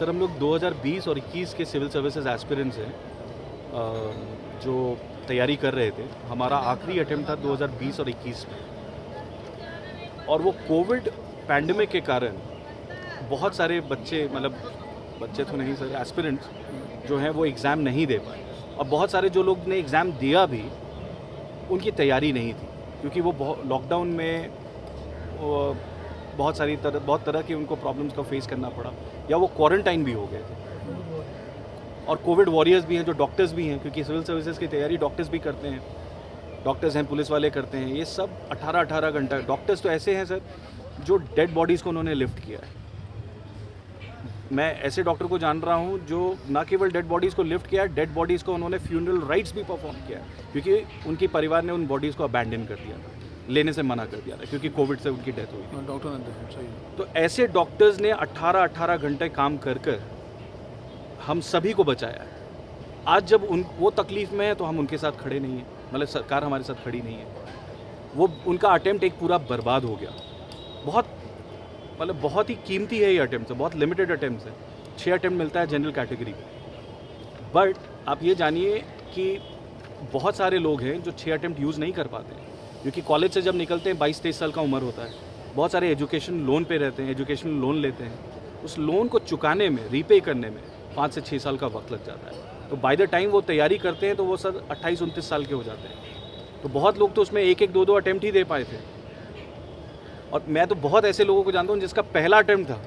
Sir हम लोग 2020 और 21 के सिविल सर्विसेज एस्पिरेंट्स हैं जो तैयारी कर रहे थे। हमारा आखिरी अटेम्प्ट था 2020 और 21 में, और वो कोविड पैंडमिक के कारण बहुत सारे बच्चे, मतलब बच्चे तो नहीं सर, एस्पिरेंट्स जो हैं वो एग्ज़ाम नहीं दे पाए, और बहुत सारे जो लोग ने एग्ज़ाम दिया भी उनकी तैयारी नहीं थी, क्योंकि वो लॉकडाउन में बहुत तरह की उनको प्रॉब्लम्स का फेस करना पड़ा, या वो क्वारंटाइन भी हो गए थे। और कोविड वॉरियर्स भी हैं, जो डॉक्टर्स भी हैं, क्योंकि सिविल सर्विसेज की तैयारी डॉक्टर्स भी करते हैं, डॉक्टर्स हैं, पुलिस वाले करते हैं, ये सब 18-18 घंटा। डॉक्टर्स तो ऐसे हैं सर जो डेड बॉडीज़ को उन्होंने लिफ्ट किया है। मैं ऐसे डॉक्टर को जान रहा हूँ जो ना केवल डेड बॉडीज़ को लिफ्ट किया है, डेड बॉडीज़ को उन्होंने फ्यूनरल राइट्स भी परफॉर्म किया है, क्योंकि उनकी परिवार ने उन बॉडीज़ को अबैंडन कर दिया था, लेने से मना कर दिया था, क्योंकि कोविड से उनकी डेथ हुई। डॉक्टर ने सही। तो ऐसे डॉक्टर्स ने 18-18 घंटे काम कर हम सभी को बचाया है। आज जब वो तकलीफ़ में है तो हम उनके साथ खड़े नहीं हैं, मतलब सरकार हमारे साथ खड़ी नहीं है। वो उनका अटेम्प्ट एक पूरा बर्बाद हो गया। बहुत ही कीमती है ये अटेम्प्ट, बहुत लिमिटेड अटेम्प्ट है। 6 अटेम्प्ट मिलता है जनरल कैटेगरी में, बट आप ये जानिए कि बहुत सारे लोग हैं जो 6 अटेम्प्ट यूज़ नहीं कर पाते हैं, क्योंकि कॉलेज से जब निकलते हैं 22-23 साल का उम्र होता है। बहुत सारे एजुकेशन लोन पे रहते हैं, एजुकेशन लोन लेते हैं, उस लोन को चुकाने में, रीपे करने में 5 से 6 साल का वक्त लग जाता है। तो बाय द टाइम वो तैयारी करते हैं तो वो सर 28-29 साल के हो जाते हैं। तो बहुत लोग तो उसमें 1-1, 2-2 अटेम्प्ट ही दे पाए थे, और मैं तो बहुत ऐसे लोगों को जानता हूँ जिसका पहला अटेम्प्ट था।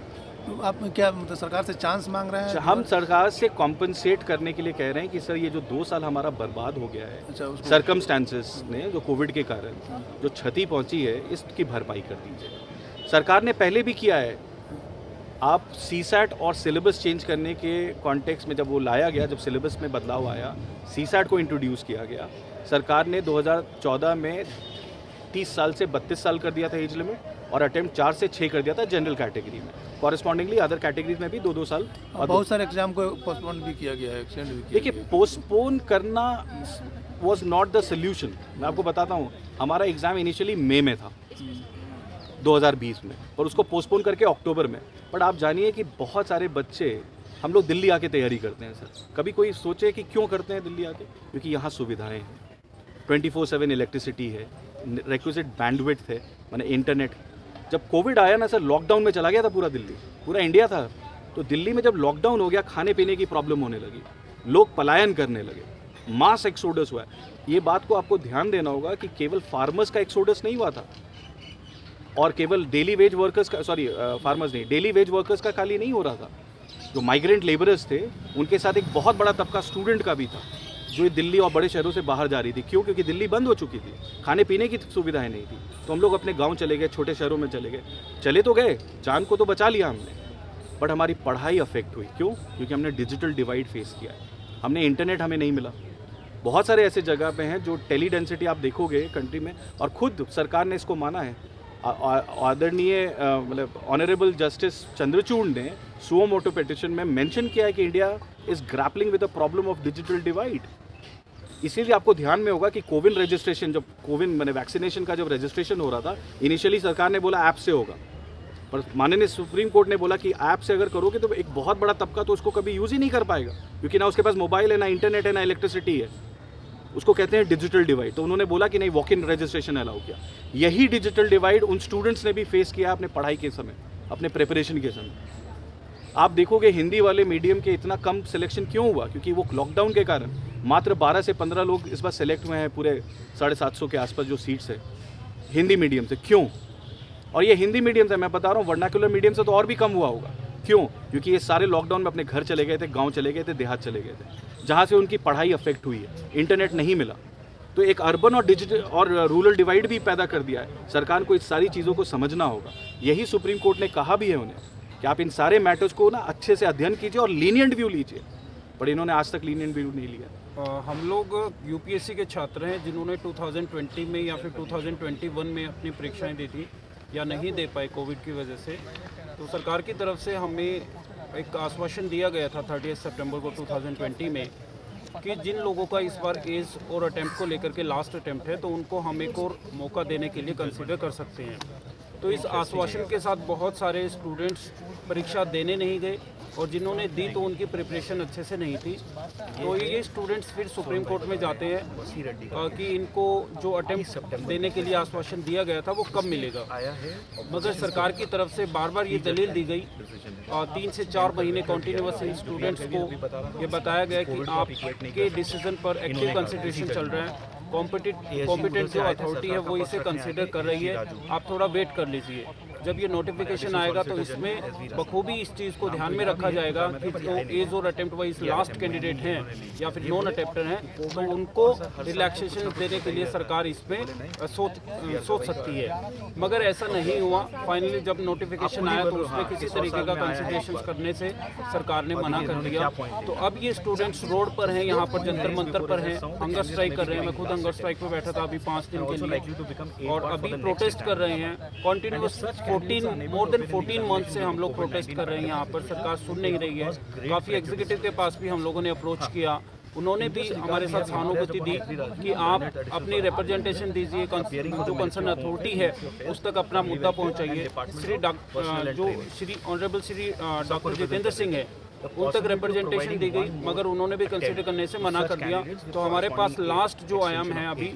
तो आप क्या मतलब सरकार से चांस मांग रहे हैं? हम सरकार से कॉम्पनसेट करने के लिए कह रहे हैं कि सर ये जो 2 साल हमारा बर्बाद हो गया है सर्कमस्टांसेस ने, जो कोविड के कारण जो क्षति पहुंची है, इसकी भरपाई कर दीजिए। सरकार ने पहले भी किया है। आप सीसैट और सिलेबस चेंज करने के कॉन्टेक्स्ट में जब वो लाया गया, जब सिलेबस में बदलाव आया, सीसैट को इंट्रोड्यूस किया गया। सरकार ने 2014 में 30 साल से 32 साल कर दिया था एज लिमिट, और अटेम्प्ट 4 से 6 कर दिया था जनरल कैटेगरी में। कॉरेस्पॉन्डिंगली अदर कैटेगरीज में भी 2-2 साल। और बहुत सारे एग्जाम को पोस्टपोन भी किया गया है, एक्सटेंड भी किया। देखिए, पोस्टपोन करना वॉज नॉट द सोल्यूशन। मैं आपको बताता हूँ, हमारा एग्ज़ाम इनिशियली मई में था 2020 में, और उसको पोस्टपोन करके अक्टूबर में। बट आप जानिए कि बहुत सारे बच्चे, हम लोग दिल्ली आके तैयारी करते हैं सर। कभी कोई सोचे कि क्यों करते हैं दिल्ली आके? क्योंकि यहाँ सुविधाएं हैं, 24/7 इलेक्ट्रिसिटी है, रिक्विजिट बैंडविड्थ है, माने इंटरनेट। जब कोविड आया ना सर, लॉकडाउन में चला गया था पूरा दिल्ली, पूरा इंडिया था। तो दिल्ली में जब लॉकडाउन हो गया, खाने पीने की प्रॉब्लम होने लगी, लोग पलायन करने लगे, मास एक्सोडस हुआ है। ये बात को आपको ध्यान देना होगा कि केवल फार्मर्स का एक्सोडस नहीं हुआ था, और केवल डेली वेज वर्कर्स का, फार्मर्स नहीं, डेली वेज वर्कर्स का खाली नहीं हो रहा था। जो माइग्रेंट लेबरर्स थे, उनके साथ एक बहुत बड़ा तबका स्टूडेंट का भी था, जो दिल्ली और बड़े शहरों से बाहर जा रही थी। क्यों? क्योंकि दिल्ली बंद हो चुकी थी, खाने पीने की सुविधाएं नहीं थी। तो हम लोग अपने गांव चले गए, छोटे शहरों में चले गए। चले तो गए, जान को तो बचा लिया हमने, बट हमारी पढ़ाई अफेक्ट हुई। क्यों? क्योंकि हमने डिजिटल डिवाइड फेस किया है। हमने इंटरनेट हमें नहीं मिला। बहुत सारे ऐसे जगह पे हैं जो टेली डेंसिटी आप देखोगे कंट्री में, और खुद सरकार ने इसको माना है। आदरणीय मतलब ऑनरेबल जस्टिस चंद्रचूड़ ने सुओ मोटो पिटिशन में मेंशन किया है कि India is grappling with the problem of digital divide. इसीलिए आपको ध्यान में होगा कि कोविन रजिस्ट्रेशन, जब कोविन मैंने वैक्सीनेशन का जब रजिस्ट्रेशन हो रहा था, इनिशियली सरकार ने बोला ऐप से होगा, पर माननीय सुप्रीम कोर्ट ने बोला कि ऐप से अगर करोगे तो एक बहुत बड़ा तबका तो उसको कभी यूज़ ही नहीं कर पाएगा, क्योंकि ना उसके पास मोबाइल है, ना इंटरनेट है, ना इलेक्ट्रिसिटी है। उसको कहते हैं डिजिटल डिवाइड। तो उन्होंने बोला कि नहीं, वॉक इन रजिस्ट्रेशन अलाउ किया। यही डिजिटल डिवाइड उन स्टूडेंट्स ने भी फेस किया अपने पढ़ाई के समय, अपने प्रिपरेशन के समय। आप देखोगे हिंदी वाले मीडियम के इतना कम सिलेक्शन क्यों हुआ? क्योंकि वो लॉकडाउन के कारण मात्र 12 से 15 लोग इस बार सेलेक्ट हुए हैं पूरे 750 के आसपास जो सीट्स है हिंदी मीडियम से। क्यों? और ये हिंदी मीडियम से, मैं बता रहा हूँ, वर्नाकुलर मीडियम से तो और भी कम हुआ होगा। क्यों? क्योंकि ये सारे लॉकडाउन में अपने घर चले गए थे, गांव चले गए थे, देहात चले गए थे, जहाँ से उनकी पढ़ाई अफेक्ट हुई है, इंटरनेट नहीं मिला। तो एक अर्बन और डिजिटल और रूरल डिवाइड भी पैदा कर दिया है। सरकार को इस सारी चीज़ों को समझना होगा। यही सुप्रीम कोर्ट ने कहा भी है उन्हें कि आप इन सारे मैटर्स को ना अच्छे से अध्ययन कीजिए और लीनियंट व्यू लीजिए, पर इन्होंने आज तक लीनियंट व्यू नहीं लिया। हम लोग यूपीएससी के छात्र हैं जिन्होंने 2020 में या फिर 2021 में अपनी परीक्षाएं दी थी या नहीं दे पाए कोविड की वजह से। तो सरकार की तरफ से हमें एक आश्वासन दिया गया था 30 सितंबर को 2020 में कि जिन लोगों का इस बार एज और अटेम्प्ट को लेकर के लास्ट अटेम्प्ट है तो उनको हम एक और मौका देने के लिए कंसिडर कर सकते हैं। तो इस आश्वासन के साथ बहुत सारे स्टूडेंट्स परीक्षा देने नहीं गए और जिन्होंने दी तो उनकी प्रिपरेशन अच्छे से नहीं थी। तो ये स्टूडेंट्स फिर सुप्रीम कोर्ट में जाते हैं कि इनको जो अटेम्प्ट देने के लिए आश्वासन दिया गया था वो कब मिलेगा, मगर सरकार की तरफ से बार बार ये दलील दी गई 3 से 4 महीने कॉन्टीन्यूअस इन स्टूडेंट्स को ये बताया गया कि आपके डिसीजन पर एक्टिव कंसिडरेशन चल रहा है, कॉम्पिटेंट जो अथॉरिटी है वो इसे कंसिडर कर रही है, आप थोड़ा वेट कर लीजिए। जब ये नोटिफिकेशन आएगा तो इसमें बखूबी इस चीज़ को ध्यान में रखा जाएगा कि जो एज और अटेम्प्ट वाइज लास्ट कैंडिडेट हैं या फिर नॉन अटेम्प्टर हैं तो उनको रिलैक्सेशन देने के लिए सरकार इसमें सोच सकती है, मगर ऐसा नहीं हुआ। फाइनली जब नोटिफिकेशन आया तो उसमें किसी तरीके का कंसिडरेशन करने से सरकार ने मना कर दिया। तो अब ये स्टूडेंट्स रोड पर हैं, यहाँ पर जंतर मंतर पर हैं, हंगर स्ट्राइक कर रहे हैं। मैं खुद हंगर स्ट्राइक पर बैठा था अभी 5 दिन के लिए, और अभी प्रोटेस्ट कर रहे हैं कॉन्टिन्यूस। मोर देन 14 मंथ से हम लोग प्रोटेस्ट कर रहे हैं यहाँ पर, सरकार सुन नहीं रही है। काफ़ी एग्जीक्यूटिव के पास भी हम लोगों ने अप्रोच किया, उन्होंने भी हमारे साथ सहानुभूति दी कि आप अपनी रिप्रेजेंटेशन दीजिए, जो कंसर्न अथॉरिटी है उस तक अपना मुद्दा पहुँचाइए। श्री ऑनरेबल श्री डॉक्टर जितेंद्र सिंह है उन तक रिप्रेजेंटेशन दी गई, मगर उन्होंने भी कंसिडर करने से मना कर दिया। तो हमारे पास लास्ट जो आयाम है अभी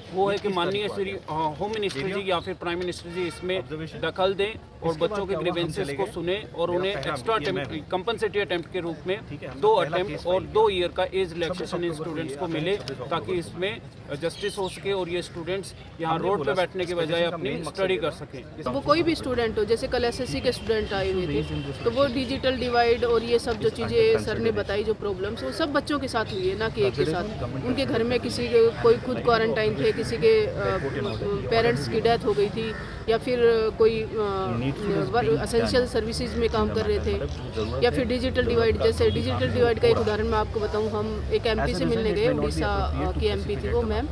वो है कि माननीय श्री होम मिनिस्टर जी या फिर प्राइम मिनिस्टर जी इसमें दखल दें और बच्चों के ग्रीवेंसेस को सुने और उन्हें एक्स्ट्रा कंपनसेटरी अटेम्प्ट के रूप में 2 अटेम्प्ट और 2 ईयर का एज रिलैक्सेशन इन स्टूडेंट्स को मिले, ताकि इसमें जस्टिस हो सके और ये स्टूडेंट्स यहाँ रोड पे बैठने के बजाय अपनी स्टडी कर सकें। तो वो कोई भी स्टूडेंट हो, जैसे कल SSC के स्टूडेंट आए हुए थे, तो वो डिजिटल डिवाइड और ये सब जो चीज़ें सर ने बताई, जो प्रॉब्लम्स, वो सब बच्चों के साथ हुई है, ना कि एक के साथ। उनके घर में किसी के कोई खुद क्वारंटाइन थे, किसी के पेरेंट्स की डेथ हो गई थी, या फिर कोई एसेंशियल सर्विसेज में काम कर रहे थे, या फिर डिजिटल डिवाइड। जैसे डिजिटल डिवाइड का एक उदाहरण मैं आपको बताऊं, हम एक MP से मिलने गए, उड़ीसा की MP थी वो मैम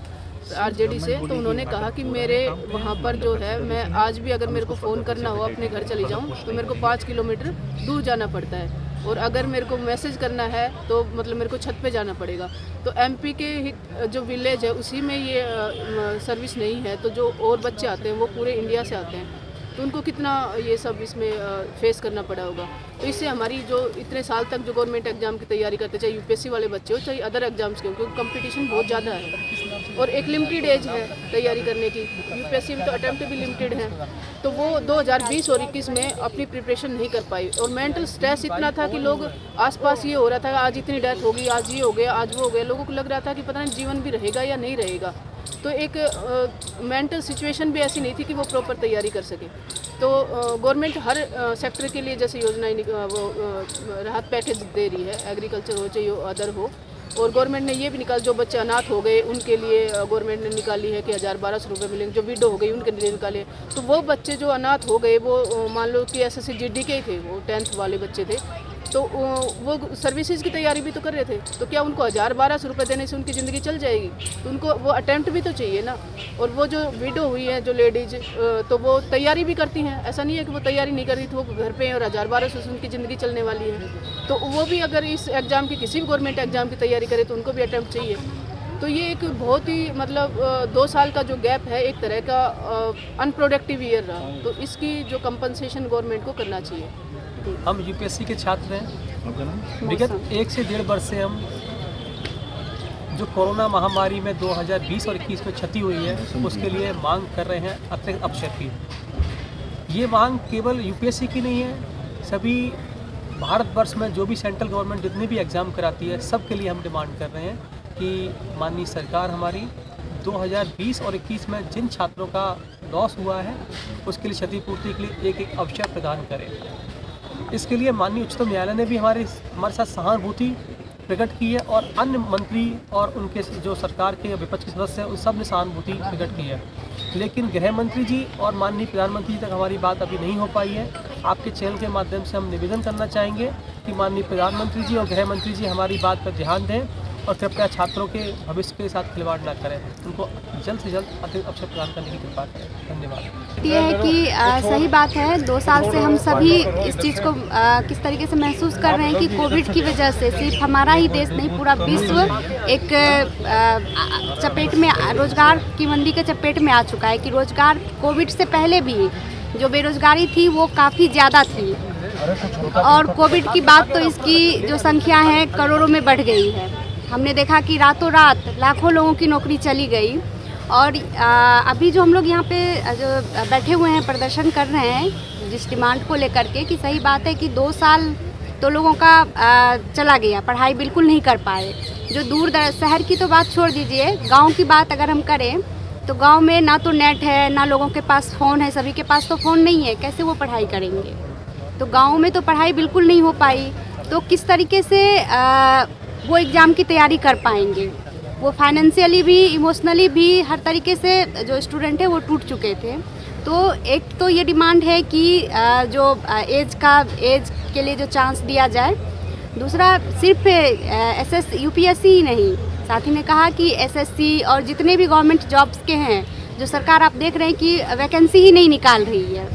RJD से, तो उन्होंने कहा कि मेरे वहाँ पर जो है, मैं आज भी अगर मेरे को फ़ोन करना हो अपने घर चली जाऊँ तो मेरे को 5 किलोमीटर दूर जाना पड़ता है, और अगर मेरे को मैसेज करना है तो मतलब मेरे को छत पे जाना पड़ेगा। तो MP के जो विलेज है उसी में ये सर्विस नहीं है, तो जो और बच्चे आते हैं वो पूरे इंडिया से आते हैं, तो उनको कितना ये सब इसमें फेस करना पड़ा होगा। तो इससे हमारी जो इतने साल तक जो गवर्नमेंट एग्जाम की तैयारी करते, चाहे UPSC वाले बच्चे हो चाहे अदर एग्जाम्स के हो, क्योंकि कंपटीशन बहुत ज़्यादा है और एक लिमिटेड एज है तैयारी करने की। UPSC में तो अटैम्प्ट भी लिमिटेड है, तो वो 2020 और 21 में अपनी प्रिपरेशन नहीं कर पाई, और मेंटल स्ट्रेस इतना था कि लोग आसपास ये हो रहा था, आज इतनी डेथ होगी, आज ये हो गया, आज वो हो गया, लोगों को लग रहा था कि पता नहीं जीवन भी रहेगा या नहीं रहेगा। तो एक मेंटल सिचुएशन भी ऐसी नहीं थी कि वो प्रॉपर तैयारी कर सके। तो गवर्नमेंट हर सेक्टर के लिए जैसे योजनाएं वो राहत पैकेज दे रही है, एग्रीकल्चर हो चाहे अदर हो, और गवर्नमेंट ने ये भी निकाल, जो बच्चे अनाथ हो गए उनके लिए गवर्नमेंट ने निकाली है कि 1000-1200 रुपये मिलेंगे, जो विडो हो गई उनके लिए निकाले। तो वो बच्चे जो अनाथ हो गए वो मान लो कि SSC GD के ही थे, वो 10th वाले बच्चे थे, तो वो सर्विसेज की तैयारी भी तो कर रहे थे, तो क्या उनको 1000-1200 रुपये देने से उनकी ज़िंदगी चल जाएगी? तो उनको वो अटेम्प्ट भी तो चाहिए ना। और वो जो विडो हुई है जो लेडीज, तो वो तैयारी भी करती हैं, ऐसा नहीं है कि वो तैयारी नहीं कर रही थी, वो घर पे और 1000-1200 से उनकी ज़िंदगी चलने वाली है। तो वो भी अगर इस एग्ज़ाम की, किसी भी गवर्नमेंट एग्ज़ाम की तैयारी करे तो उनको भी अटेम्प्ट चाहिए। तो ये एक बहुत ही मतलब 2 साल का जो गैप है, एक तरह का अनप्रोडक्टिव ईयर रहा, तो इसकी जो कंपनसेशन गवर्नमेंट को करना चाहिए। हम UPSC के छात्र हैं। विगत 1 से 1.5 वर्ष से हम जो कोरोना महामारी में 2020 और 21 में क्षति हुई है उसके लिए मांग कर रहे हैं अतिरिक्त अवसर की। ये मांग केवल UPSC की नहीं है, सभी भारतवर्ष में जो भी सेंट्रल गवर्नमेंट जितने भी एग्ज़ाम कराती है सब के लिए हम डिमांड कर रहे हैं कि माननीय सरकार हमारी 2020 और 21 में जिन छात्रों का लॉस हुआ है उसके लिए क्षतिपूर्ति के लिए एक अवसर प्रदान करें। इसके लिए माननीय उच्चतम न्यायालय ने भी हमारे साथ सहानुभूति प्रकट की है, और अन्य मंत्री और उनके जो सरकार के विपक्ष के सदस्य हैं उन सब ने सहानुभूति प्रकट की है। लेकिन गृह मंत्री जी और माननीय प्रधानमंत्री जी तक हमारी बात अभी नहीं हो पाई है। आपके चैनल के माध्यम से हम निवेदन करना चाहेंगे कि माननीय प्रधानमंत्री जी और गृह मंत्री जी हमारी बात पर ध्यान दें और कृपया छात्रों के भविष्य के साथ खिलवाड़ ना करें, उनको जल्द से जल्द अतिरिक्त अवसर प्रदान करने की कृपा करें। धन्यवाद। ये है कि सही बात है, 2 साल से हम सभी इस चीज़ को किस तरीके से महसूस कर रहे हैं कि कोविड की वजह से सिर्फ हमारा ही देश नहीं पूरा विश्व एक चपेट में, रोजगार की मंदी के चपेट में आ चुका है। कि रोजगार कोविड से पहले भी जो बेरोजगारी थी वो काफ़ी ज़्यादा थी, और कोविड की बात तो इसकी जो संख्या है करोड़ों में बढ़ गई है। हमने देखा कि रातों रात लाखों लोगों की नौकरी चली गई। और अभी जो हम लोग यहाँ पे जो बैठे हुए हैं प्रदर्शन कर रहे हैं जिस डिमांड को लेकर के, कि सही बात है कि 2 साल तो लोगों का चला गया, पढ़ाई बिल्कुल नहीं कर पाए। जो दूर दराज शहर की तो बात छोड़ दीजिए, गांव की बात अगर हम करें तो गांव में ना तो नेट है, ना लोगों के पास फ़ोन है, सभी के पास तो फ़ोन नहीं है, कैसे वो पढ़ाई करेंगे। तो गाँव में तो पढ़ाई बिल्कुल नहीं हो पाई, तो किस तरीके से वो एग्ज़ाम की तैयारी कर पाएंगे। वो फाइनेंशियली भी, इमोशनली भी, हर तरीके से जो स्टूडेंट है वो टूट चुके थे। तो एक तो ये डिमांड है कि जो एज के लिए जो चांस दिया जाए। दूसरा सिर्फ यूपीएससी ही नहीं, साथ ही ने कहा कि एसएससी और जितने भी गवर्नमेंट जॉब्स के हैं जो सरकार आप देख रहे हैं कि वैकेंसी ही नहीं निकाल रही है,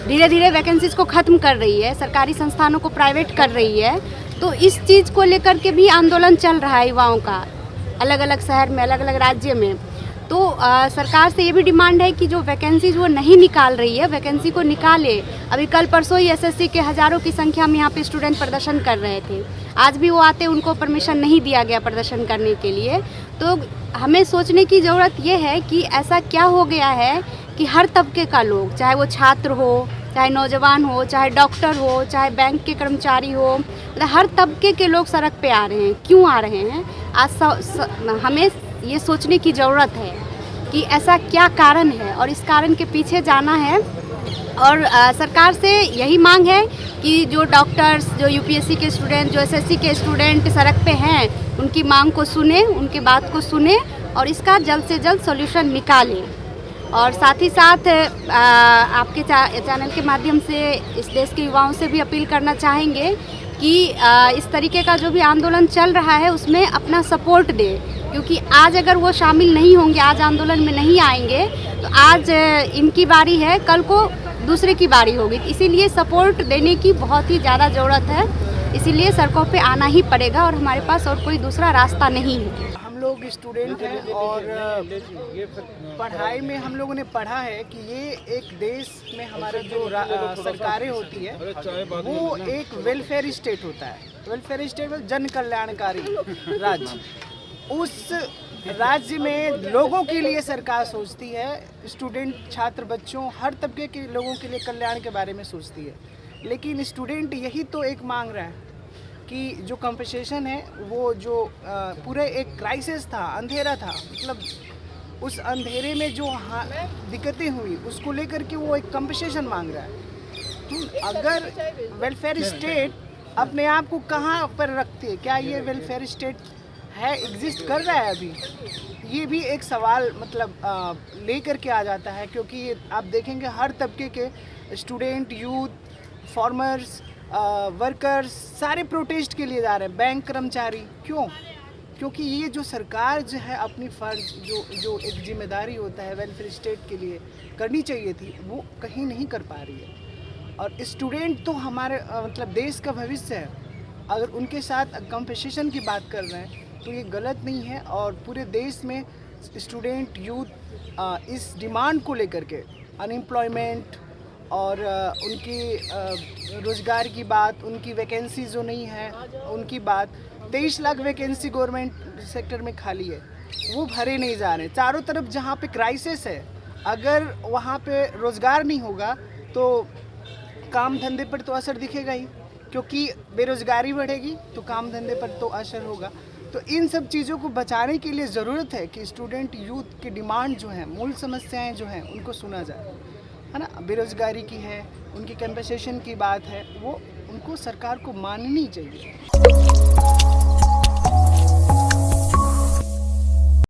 धीरे धीरे वैकेंसीज को ख़त्म कर रही है, सरकारी संस्थानों को प्राइवेट कर रही है। तो इस चीज़ को लेकर के भी आंदोलन चल रहा है युवाओं का, अलग अलग शहर में, अलग अलग राज्य में। तो सरकार से ये भी डिमांड है कि जो वैकेंसीज वो नहीं निकाल रही है, वैकेंसी को निकाले। अभी कल परसों ही एसएससी के हज़ारों की संख्या में यहाँ पे स्टूडेंट प्रदर्शन कर रहे थे, आज भी वो आते, उनको परमिशन नहीं दिया गया प्रदर्शन करने के लिए। तो हमें सोचने की ज़रूरत ये है कि ऐसा क्या हो गया है कि हर तबके का लोग, चाहे वो छात्र हो, चाहे नौजवान हो, चाहे डॉक्टर हो, चाहे बैंक के कर्मचारी हो, मतलब हर तबके के लोग सड़क पे आ रहे हैं। क्यों आ रहे हैं? आज हमें ये सोचने की ज़रूरत है कि ऐसा क्या कारण है और इस कारण के पीछे जाना है। और सरकार से यही मांग है कि जो डॉक्टर्स, जो यूपीएससी के स्टूडेंट, जो एसएससी के स्टूडेंट सड़क पे हैं, उनकी मांग को सुने, उनकी बात को सुने और इसका जल्द से जल्द सॉल्यूशन निकालें। और साथ ही साथ आपके चैनल के माध्यम से इस देश के युवाओं से भी अपील करना चाहेंगे कि इस तरीके का जो भी आंदोलन चल रहा है उसमें अपना सपोर्ट दें, क्योंकि आज अगर वो शामिल नहीं होंगे, आज आंदोलन में नहीं आएंगे, तो आज इनकी बारी है, कल को दूसरे की बारी होगी। इसीलिए सपोर्ट देने की बहुत ही ज़्यादा ज़रूरत है, इसीलिए सड़कों पे आना ही पड़ेगा और हमारे पास और कोई दूसरा रास्ता नहीं है। हम लोग स्टूडेंट हैं और पढ़ाई में हम लोगों ने पढ़ा है कि ये एक देश में हमारा जो सरकारें होती है वो एक वेलफेयर स्टेट होता है। वेलफेयर स्टेट में जन कल्याणकारी राज्य, उस राज्य में लोगों के लिए सरकार सोचती है, स्टूडेंट, छात्र, बच्चों, हर तबके के लोगों के लिए कल्याण के बारे में सोचती है। लेकिन स्टूडेंट यही तो एक मांग रहा है कि जो कंपनसेशन है वो जो पूरे एक क्राइसिस था, अंधेरा था, मतलब उस अंधेरे में जो दिक्कतें हुई उसको लेकर के वो एक कंपनसेशन मांग रहा है। अगर वेलफेयर स्टेट अपने आप को कहाँ पर रखती है, क्या ये वेलफेयर स्टेट है, एग्जिस्ट कर रहा है अभी? ये भी एक सवाल मतलब लेकर के आ जाता है, क्योंकि आप देखेंगे हर तबके के स्टूडेंट, यूथ, फार्मर्स, वर्कर्स सारे प्रोटेस्ट के लिए जा रहे हैं, बैंक कर्मचारी। क्यों? क्योंकि ये जो सरकार जो है अपनी फ़र्ज जो एक जिम्मेदारी होता है वेलफेयर स्टेट के लिए करनी चाहिए थी, वो कहीं नहीं कर पा रही है। और स्टूडेंट तो हमारे मतलब देश का भविष्य है। अगर उनके साथ कंपनसेशन की बात कर रहे हैं तो ये गलत नहीं है। और पूरे देश में स्टूडेंट, यूथ इस डिमांड को लेकर के, अनएम्प्लॉयमेंट और उनकी रोज़गार की बात, उनकी वैकेंसी जो नहीं है उनकी बात, 23 लाख वैकेंसी गवर्नमेंट सेक्टर में खाली है, वो भरे नहीं जा रहे। चारों तरफ जहाँ पे क्राइसिस है, अगर वहाँ पे रोज़गार नहीं होगा तो काम धंधे पर तो असर दिखेगा ही, क्योंकि बेरोज़गारी बढ़ेगी तो काम धंधे पर तो असर होगा। तो इन सब चीज़ों को बचाने के लिए ज़रूरत है कि स्टूडेंट, यूथ की डिमांड जो है, मूल समस्याएं जो हैं उनको सुना जाए, है ना। बेरोज़गारी की है, उनकी कंपनसेशन की बात है, वो उनको सरकार को माननी चाहिए।